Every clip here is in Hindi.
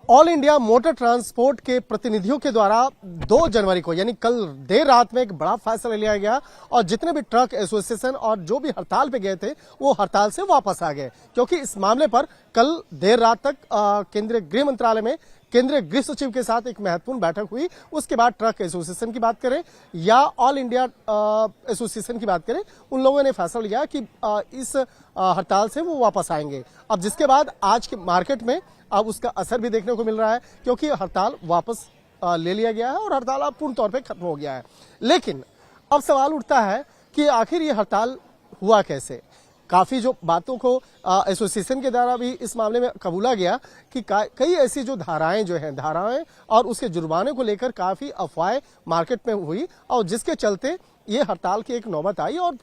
ऑल इंडिया मोटर ट्रांसपोर्ट के प्रतिनिधियों के द्वारा 2 जनवरी को यानी कल देर रात में एक बड़ा फैसला लिया गया और जितने भी ट्रक एसोसिएशन और जो भी हड़ताल पे गए थे वो हड़ताल से वापस आ गए, क्योंकि इस मामले पर कल देर रात तक केंद्रीय गृह मंत्रालय में केंद्रीय गृह सचिव के साथ एक महत्वपूर्ण बैठक हुई। उसके बाद ट्रक एसोसिएशन की बात करें या ऑल इंडिया एसोसिएशन की बात करें, उन लोगों ने फैसला लिया कि इस हड़ताल से वो वापस आएंगे। अब जिसके बाद आज के मार्केट में अब उसका असर भी देखने को मिल रहा है, क्योंकि हड़ताल वापस ले लिया गया है और हड़ताल अब पूर्ण तौर पे खत्म हो गया है। लेकिन अब सवाल उठता है कि आखिर ये हड़ताल हुआ कैसे। काफी जो बातों को एसोसिएशन के द्वारा भी इस मामले में कबूला गया कि कई ऐसी जो धाराएं और उसके जुर्माने को लेकर काफी अफवाहें मार्केट में हुई और जिसके चलते ये हड़ताल की एक नौबत आई और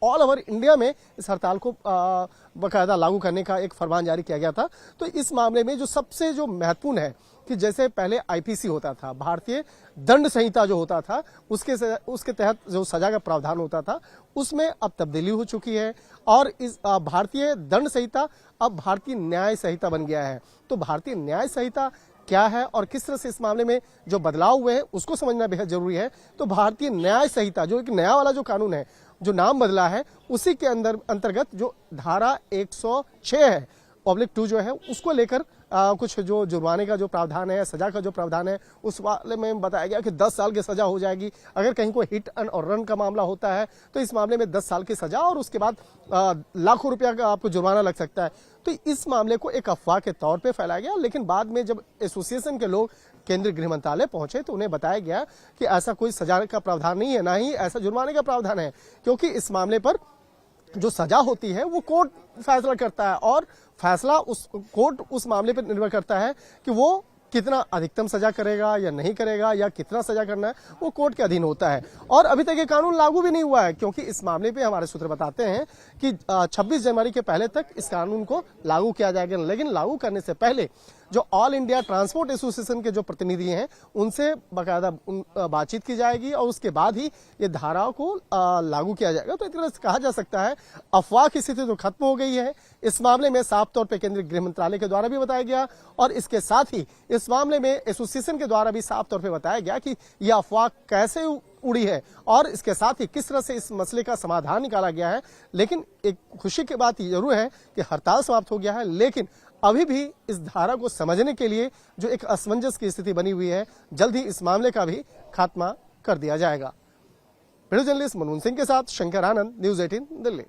ऑल ओवर इंडिया में इस हड़ताल को बाकायदा लागू करने का एक फरमान जारी किया गया था। तो इस मामले में जो सबसे जो महत्वपूर्ण है कि जैसे पहले आईपीसी होता था, भारतीय दंड संहिता जो होता था, उसके तहत जो सजा का प्रावधान होता था, उसमें अब तब्दीली हो चुकी है और इस भारतीय दंड संहिता अब भारतीय न्याय संहिता बन गया है। तो भारतीय न्याय संहिता क्या है और किस तरह से इस मामले में जो बदलाव हुए हैं उसको समझना बेहद जरूरी है। तो भारतीय न्याय संहिता जो एक नया वाला जो कानून है, जो नाम बदला है, उसी के अंतर्गत जो धारा 106 है पब्लिक 2 जो है, उसको लेकर कुछ जो जुर्माने का जो प्रावधान है, सजा का जो प्रावधान है, उस वाले में बताया गया कि 10 साल की सजा हो जाएगी। अगर कहीं कोई हिट एंड और रन का मामला होता है तो इस मामले में 10 साल की सजा और उसके बाद लाखों रुपया का आपको जुर्माना लग सकता है। तो इस मामले को एक अफवाह के तौर पे फैलाया गया, लेकिन बाद में जब एसोसिएशन के लोग केंद्रीय गृह मंत्रालय पहुंचे तो उन्हें बताया गया कि ऐसा कोई सजा का प्रावधान नहीं है, ना ही ऐसा जुर्माने का प्रावधान है, क्योंकि इस मामले पर जो सजा होती है वो कोर्ट फैसला करता है और फैसला कोर्ट उस मामले पर निर्भर करता है कि वो कितना अधिकतम सजा करेगा या नहीं करेगा या कितना सजा करना है, वो कोर्ट के अधीन होता है। और अभी तक ये कानून लागू भी नहीं हुआ है, क्योंकि इस मामले पे हमारे सूत्र बताते हैं कि 26 जनवरी के पहले तक इस कानून को लागू किया जाएगा। लेकिन लागू करने से पहले जो ऑल इंडिया ट्रांसपोर्ट एसोसिएशन के जो प्रतिनिधि हैं उनसे बाकायदा बातचीत की जाएगी और उसके बाद ही ये धाराओं को लागू किया जाएगा। तो एक तरह से कहा जा सकता है अफवाह की स्थिति तो खत्म हो गई है। इस मामले में साफ तौर पर केंद्रीय गृह मंत्रालय के द्वारा भी बताया गया और इसके साथ ही इस मामले में एसोसिएशन के द्वारा भी साफ तौर पर बताया गया कि यह अफवाह कैसे उड़ी है और इसके साथ ही किस तरह से इस मसले का समाधान निकाला गया है। लेकिन एक खुशी की बात जरूर है कि हड़ताल समाप्त हो गया है, लेकिन अभी भी इस धारा को समझने के लिए जो एक असमंजस की स्थिति बनी हुई है, जल्द ही इस मामले का भी खात्मा कर दिया जाएगा। वीडियो जर्नलिस्ट मनमोहन सिंह के साथ शंकर आनंद, न्यूज़ 18 दिल्ली।